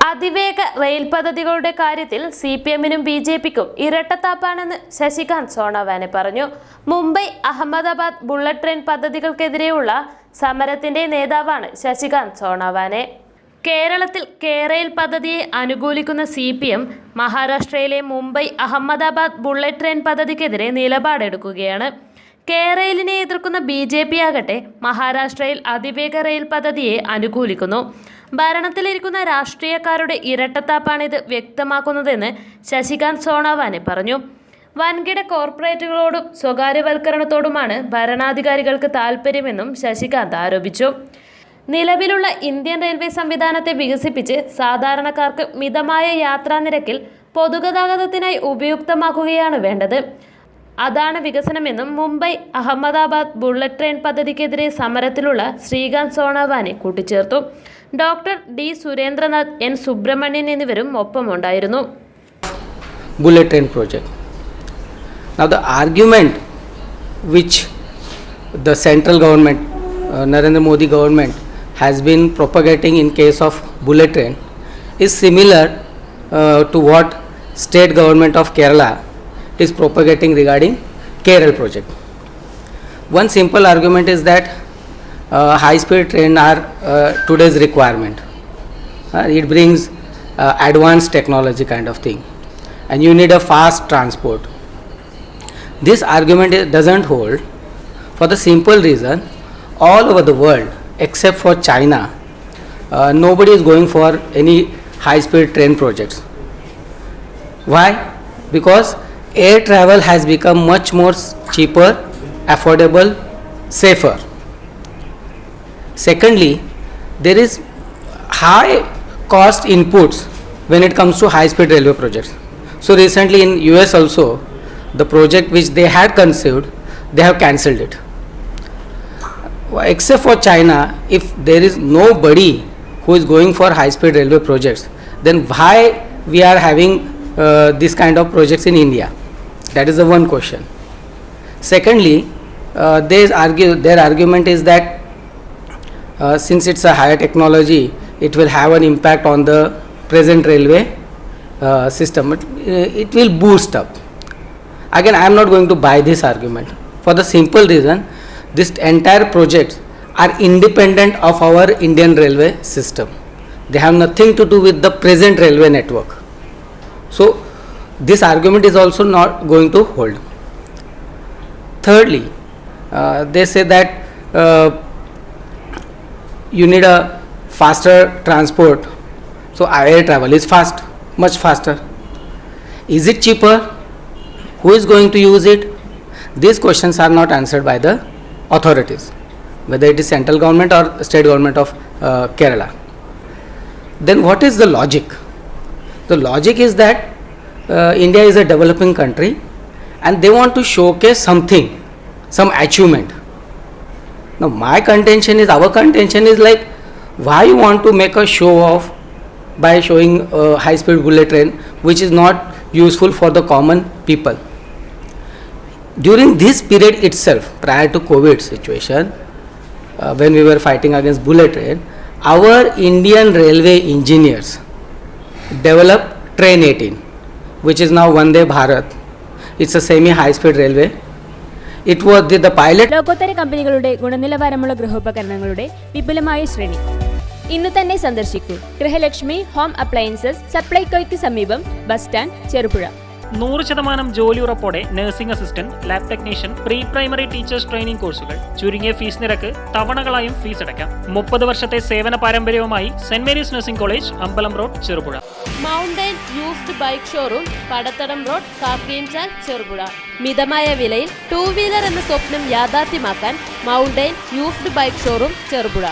അതിവേഗ റെയിൽ പദ്ധതികളുടെ കാര്യത്തിൽ CPM-നും BJP-ക്കും ഇരട്ടത്താപ്പാണെന്ന് ശശികാന്ത് സോണവാനെ പറഞ്ഞു. മുംബൈ അഹമ്മദാബാദ് ബുള്ളറ്റ് ട്രെയിൻ പദ്ധതികൾക്കെതിരെയുള്ള സമരത്തിന്റെ നേതാവാണ് ശശികാന്ത് സോണവാനെ. കേരളത്തിൽ കെ-റെയിൽ പദ്ധതിയെ അനുകൂലിക്കുന്ന CPM മഹാരാഷ്ട്രയിലെ മുംബൈ അഹമ്മദാബാദ് ബുള്ളറ്റ് ട്രെയിൻ പദ്ധതിക്കെതിരെ നിലപാടെടുക്കുകയാണ്. കെ-റെയിലിനെ എതിർക്കുന്ന BJP ആകട്ടെ മഹാരാഷ്ട്രയിൽ അതിവേഗ റെയിൽ പദ്ധതിയെ അനുകൂലിക്കുന്നു. ഭരണത്തിലിരിക്കുന്ന രാഷ്ട്രീയക്കാരുടെ ഇരട്ടത്താപ്പാണിത് വ്യക്തമാക്കുന്നതെന്ന് ശശികാന്ത് സോണവാനെ പറഞ്ഞു. വൻകിട കോർപ്പറേറ്റുകളോടും സ്വകാര്യവൽക്കരണത്തോടുമാണ് ഭരണാധികാരികൾക്ക് താൽപ്പര്യമെന്നും ശശികാന്ത് ആരോപിച്ചു. നിലവിലുള്ള ഇന്ത്യൻ റെയിൽവേ സംവിധാനത്തെ വികസിപ്പിച്ച് സാധാരണക്കാർക്ക് മിതമായ യാത്രാനിരക്കിൽ പൊതുഗതാഗതത്തിനായി ഉപയുക്തമാക്കുകയാണ് വേണ്ടത്. അതാണ് വികസനമെന്നും മുംബൈ അഹമ്മദാബാദ് ബുള്ളറ്റ് ട്രെയിൻ പദ്ധതിക്കെതിരെ സമരത്തിലുള്ള ശ്രീകാന്ത് സോണവാനെ കൂട്ടിച്ചേർത്തു. Doctor D. Surendranath, N. Subramanian എന്നിവരും ഒപ്പമുണ്ടായിരുന്നു. Bullet train project. Now the argument which the central government, Narendra Modi government has been propagating in case of bullet train is similar to what state government of Kerala is propagating regarding Kerala project. One simple argument is that high speed train are today's requirement. It brings advanced technology kind of thing, and you need a fast transport. This argument doesn't hold for the simple reason all over the world except for China nobody is going for any high speed train projects. Why? Because air travel has become much more cheaper, affordable, safer. Secondly, there is high cost inputs when it comes to high speed railway projects. So recently in US also, the project which they had conceived, they have cancelled it. Except for China, if there is nobody who is going for high speed railway projects, then why we are having this kind of projects in India? That is the one question. Secondly, their argument is that since it's a higher technology, it will have an impact on the present railway system. It will boost up. Again, I am not going to buy this argument for the simple reason this entire projects are independent of our Indian railway system. They have nothing to do with the present railway network. So this argument is also not going to hold. Thirdly, they say that you need a faster transport, so air travel is fast, much faster. Is it cheaper? Who is going to use it? These questions are not answered by the authorities, whether it is central government or state government of Kerala. Then what is the logic? The logic is that India is a developing country and they want to showcase something, some achievement. Now our contention is like, why you want to make a show off by showing a high speed bullet train which is not useful for the common people? During this period itself, prior to COVID situation, when we were fighting against bullet train, our Indian railway engineers developed Train 18, which is now Vande Bharat. It's a semi high speed railway. It was the pilot. ലോകോത്തര കമ്പനികളുടെ ഗുണനിലവാരമുള്ള ഗൃഹോപകരണങ്ങളുടെ വിപുലമായ ശ്രേണി ഇന്ന് തന്നെ സന്ദർശിക്കൂ. Grihalakshmi home appliances, സപ്ലൈകോയ്ക്ക് സമീപം, bus stand, Cherupuzha. 100% ജോലി ഉറപ്പോടെ nursing assistant, lab technician, pre primary teachers training കോഴ്സുകൾ. ചുരുങ്ങിയ ഫീസ് നിരക്ക്, തവണകളായും ഫീസ് അടയ്ക്കാം. 30 വർഷത്തെ സേവന പാരമ്പര്യവുമായി Saint Mary's nursing college, Ambalam road, Cherupuzha. Mountain used bike showroom, Padathadam road, Kakkeenchal, Cherupuzha. മിതമായ വിലയിൽ 2 വീലർ എന്ന സ്വപ്നം യാഥാർത്ഥ്യമാക്കാൻ mountain used bike showroom, Cherupuzha.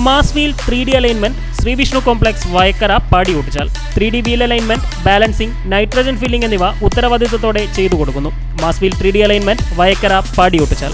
Mass wheel 3D alignment, Sree Vishnu complex, Vayakkara, Padiyottichal. 3D wheel alignment, balancing, nitrogen filling എന്നിവ ഉത്തരവാദിത്തത്തോടെ ചെയ്തു കൊടുക്കുന്നു. Mass wheel 3D alignment, Vayakkara, Padiyottuchal.